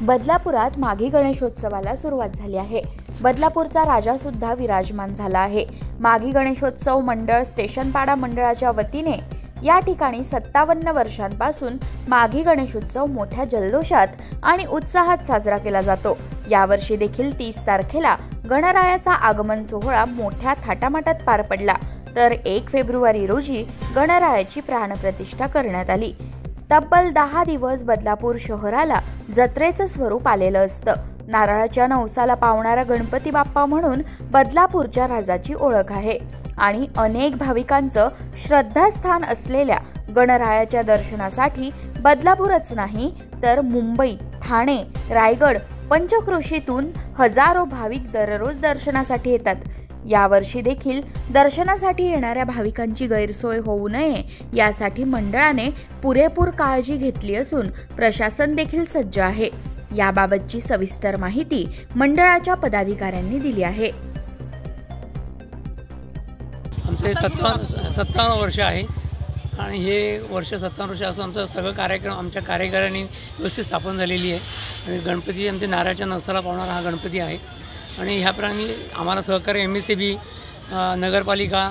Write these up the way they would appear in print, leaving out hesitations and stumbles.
बदलापुरात माघी गणेशोत्सवाला सुरुवात झाली आहे। बदलापूरचा राजा सुद्धा विराजमान झाला आहे। माघी गणेशोत्सव मंडळ स्टेशनपाडा मंडळाच्या वतीने या ठिकाणी 57 वर्षांपासून माघी गणेशोत्सव मोठ्या जल्लोषात आणि उत्साहात साजरा केला जातो। यावर्षी देखील 30 तारखेला गणरायाचा आगमन सोहळा मोठ्या थाटामाटात पार पडला, तर 1 फेब्रुवारी रोजी गणरायाची प्राणप्रतिष्ठा करण्यात आली। तब्बल 10 दिवस बदलापूर शहराला जत्रेचं स्वरूप आलेलं असतं। नारळाच्या नवसाला पावणारा गणपती बाप्पा म्हणून बदलापूरच्या राजाची ओळख आहे आणि अनेक भाविकांचं श्रद्धास्थान असलेल्या गणरायाच्या दर्शनासाठी बदलापूरच नाही तर मुंबई, ठाणे, रायगड, पंचक्रोशीतून हजारो भाविक दररोज दर्शनासाठी येतात। यावर्षी देखील दर्शनासाठी येणाऱ्या भाविकांची गैरसोय होऊ नये यासाठी मंडळाने पुरेपूर काळजी घेतली असून प्रशासन देखील सज्ज आहे। याबाबतची सविस्तर माहिती मंडळाच्या पदाधिकाऱ्यांनी दिली आहे। आमचे 57 वर्ष आहे आणि हे वर्ष 57 वर्ष असून आमचं सगळं कार्यक्रम आमच्या कार्यकारिणी व्यवस्थित स्थापन झालेली आहे आणि गणपती आमच्या नारळाच्या नवसाला पावणारा हा गणपती आहे आणि ह्याप्रमाणे आम्हाला सहकार्य MSAB, नगरपालिका,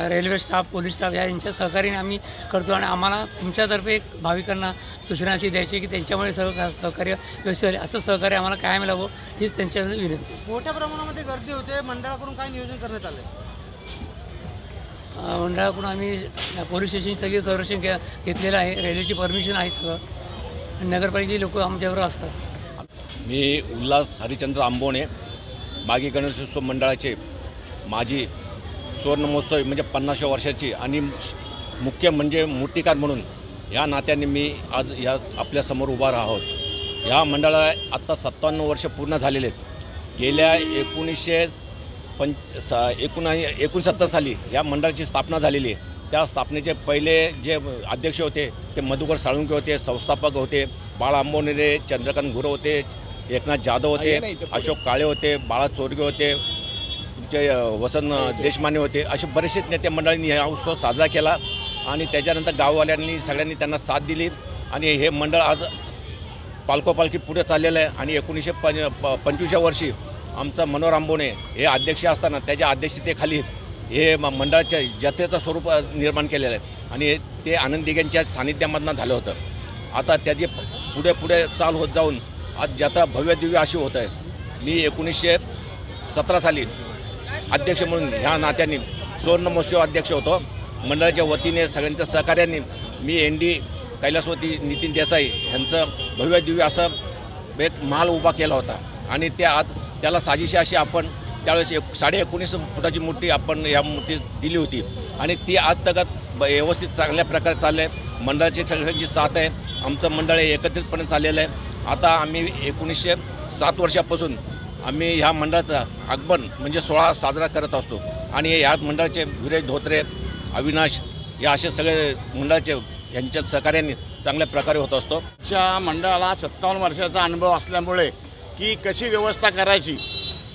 रेल्वे स्टाफ, पोलीस स्टाफ यांच्या सहकार्याने आम्ही करतो आणि आम्हाला तुमच्यातर्फे एक भाविकांना सूचना अशी द्यायची की त्यांच्यामुळे सगळं सहकार्य व्यवस्थित झाले, असं सहकार्य आम्हाला कायम मिळावं हीच त्यांच्या विनंती। मोठ्या प्रमाणामध्ये गर्दी होते, मंडळाकडून काय नियोजन करण्यात आलं? मंडळाकडून आम्ही पोलीस स्टेशनची सगळी संरक्षण घेतलेलं आहे, रेल्वेची परमिशन आहे सगळं आणि नगरपालिकेचे लोक आमच्याबरोबर असतात। मी उल्हास हरिचंद्र आंबोणे, माघी गणेशोत्सव मंडळाचे माजी सुवर्ण महोत्सव म्हणजे 50व्या वर्षाची आणि मुख्य म्हणजे मूर्तिकार म्हणून ह्या नात्याने मी आज या आपल्यासमोर उभा आहोत। ह्या मंडळाला आत्ता 57 वर्ष पूर्ण झालेले आहेत। गेल्या 1969 साली या मंडळाची स्थापना झालेली आहे। त्या स्थापनेचे पहिले जे अध्यक्ष होते ते मधुकर साळुंके होते, संस्थापक होते बाळा आंबोणे, चंद्रकांत गुरव होते, एकनाथ जाधव होते, अशोक काळे होते, बाळा चोरगे होते, तुमचे वसंत देशमाने होते, असे बरेचसे नेते मंडळांनी हा उत्सव साजरा केला आणि त्याच्यानंतर गाववाल्यांनी सगळ्यांनी त्यांना साथ दिली आणि हे मंडळ आज पालकोपालकी पुढे चाललेलं आहे आणि 1925व्या वर्षी आमचा मनोहर आंबोणे हे अध्यक्ष असताना त्याच्या अध्यक्षतेखाली हे मंडळाच्या जत्रेचं स्वरूप निर्माण केलेलं आहे आणि ते आनंद दिघेंच्या सानिध्यामधनं झालं होतं। आता त्याची पुढे चाल होत जाऊन आज जत्रा भव्य दिव्य अशी होत आहे। मी 1917 साली अध्यक्ष म्हणून ह्या नात्याने सुवर्ण महोत्सव अध्यक्ष होतो। मंडळाच्या वतीने सगळ्यांच्या सहकार्याने मी ND कैलासवती नितीन देसाई यांचं भव्य दिव्य असं एक महाल उभा केला होता आणि त्याला साजिशी अशी आपण त्यावेळेस 19.5 फुटाची मूर्ती आपण या मूर्ती दिली होती आणि ती आज तगत व्यवस्थित चांगल्या प्रकारे चाललं आहे। मंडळाची सगळ्यांची साथ आहे, आमचं मंडळ एकत्रितपणे चाललेलं आहे। आता आम्ही 1907 वर्षापासून आम्ही ह्या मंडळाचं आगमन म्हणजे सोहळा साजरा करत असतो आणि या मंडळाचे विरेश धोत्रे, अविनाश या असे सगळे मंडळाचे यांच्या सहकार्याने चांगल्या प्रकारे होत असतो। च्या मंडळाला 57 वर्षाचा अनुभव असल्यामुळे की कशी व्यवस्था करायची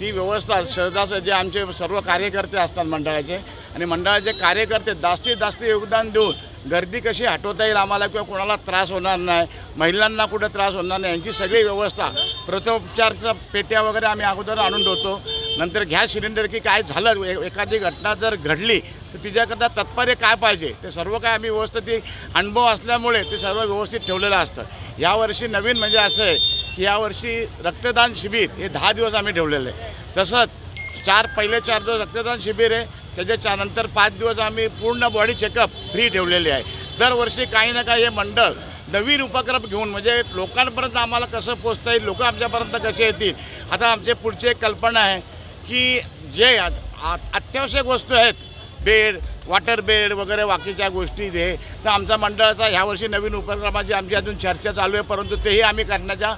ती व्यवस्था सहजासहजी जे आमचे सर्व कार्यकर्ते असतात मंडळाचे आणि मंडळाचे कार्यकर्ते जास्तीत जास्त योगदान देऊन गर्दी कशी हटवता येईल आम्हाला किंवा कोणाला त्रास होणार नाही, महिलांना कुठे त्रास होणार नाही यांची सगळी व्यवस्था, प्रथमोपचारच्या पेट्या वगैरे आम्ही अगोदर आणून ठेवतो। नंतर गॅस सिलेंडर की काय झालं एखादी घटना जर घडली तर तिच्याकरता तत्परे काय पाहिजे ते सर्व काय आम्ही व्यवस्थित अनुभव असल्यामुळे ते सर्व व्यवस्थित ठेवलेलं असतं। यावर्षी नवीन म्हणजे असं आहे की यावर्षी रक्तदान शिबिर हे 10 दिवस आम्ही ठेवलेलं आहे। तसंच पहिले 4 दिवस रक्तदान शिबिर आहे, त्याच्यानंतर 5 दिवस आम्ही पूर्ण बॉडी चेकअप फ्री ठेवलेले आहे। दरवर्षी काही ना काही हे मंडळ नवीन उपक्रम घेऊन म्हणजे लोकांपर्यंत आम्हाला कसं पोचता येईल, लोक आमच्यापर्यंत कसे येतील। आता आमचे पुढची एक कल्पना आहे की जे अत्यावश्यक वस्तू आहेत, बेड, वॉटर बेड वगैरे बाकीच्या गोष्टी जे तर आमचा मंडळाचा ह्यावर्षी नवीन उपक्रमाची आमची अजून चर्चा चालू आहे, परंतु तेही आम्ही करण्याच्या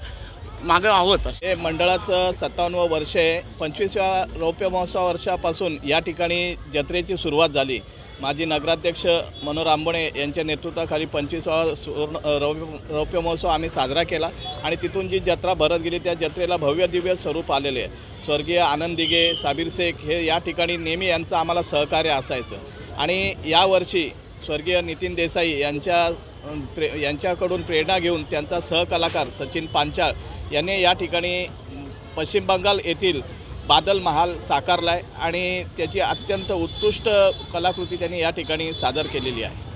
मागे आहोत। हे मंडळाचं 57वं वर्ष आहे। 25व्या रौप्य महोत्सव वर्षापासून या ठिकाणी जत्रेची सुरुवात झाली। माजी नगराध्यक्ष मनोहर आंबोणे यांच्या नेतृत्वाखाली 25वा रौप्य महोत्सव आम्ही साजरा केला आणि तिथून जी जत्रा भरत गेली त्या जत्रेला भव्य दिव्य स्वरूप आलेले आहे। स्वर्गीय आनंद दिघे, साबीर शेख हे या ठिकाणी नेहमी यांचं आम्हाला सहकार्य असायचं आणि यावर्षी स्वर्गीय नितीन देसाई यांच्याकडून प्रेरणा घेऊन त्यांचा सहकलाकार सचिन पांचाळ यांनी या ठिकाणी पश्चिम बंगाल येथील बादल महाल साकारला आहे आणि त्याची अत्यंत उत्कृष्ट कलाकृती त्यांनी या ठिकाणी सादर केलेली आहे।